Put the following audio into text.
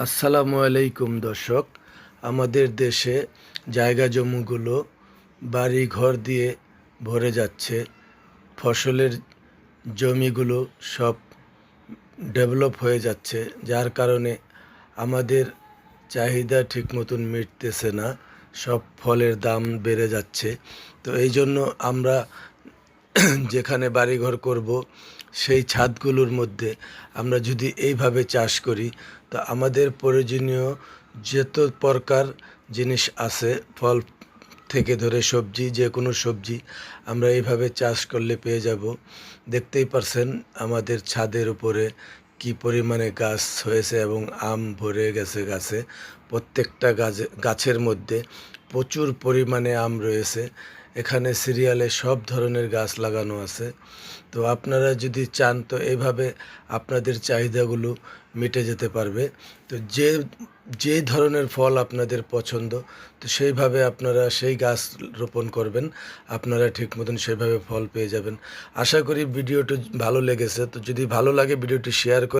আসসালামু আলাইকুম দর্শক। আমাদের দেশে জায়গা জমিগুলো বাড়ি ঘর দিয়ে ভরে যাচ্ছে। ফসলের জমিগুলো সব ডেভেলপ হয়ে যাচ্ছে, যার কারণে আমাদের চাহিদা ঠিক মতন মিটতেছে না। সব ফলের দাম বেড়ে যাচ্ছে। তো এই জন্য আমরা যেখানে বাড়িঘর করব সেই ছাদগুলোর মধ্যে আমরা যদি এইভাবে চাষ করি, তো আমাদের প্রয়োজনীয় যত প্রকার জিনিস আছে, ফল থেকে ধরে সবজি, যে কোনো সবজি আমরা এইভাবে চাষ করলে পেয়ে যাব। দেখতেই পারছেন আমাদের ছাদের উপরে কি পরিমাণে গাছ হয়েছে এবং আম ভরে গেছে গাছে। প্রত্যেকটা গাছের মধ্যে প্রচুর পরিমাণে আম রয়েছে। এখানে সিরিয়ালে সব ধরনের গাছ লাগানো আছে। তো আপনারা যদি চান তো এইভাবে আপনাদের চাহিদাগুলো মিটে যেতে পারবে। তো যে ধরনের ফল আপনাদের পছন্দ, তো সেইভাবে আপনারা সেই গাছ রোপণ করবেন, আপনারা ঠিক মতন সেভাবে ফল পেয়ে যাবেন। আশা করি ভিডিওটি ভালো লেগেছে। তো যদি ভালো লাগে ভিডিওটি শেয়ার করে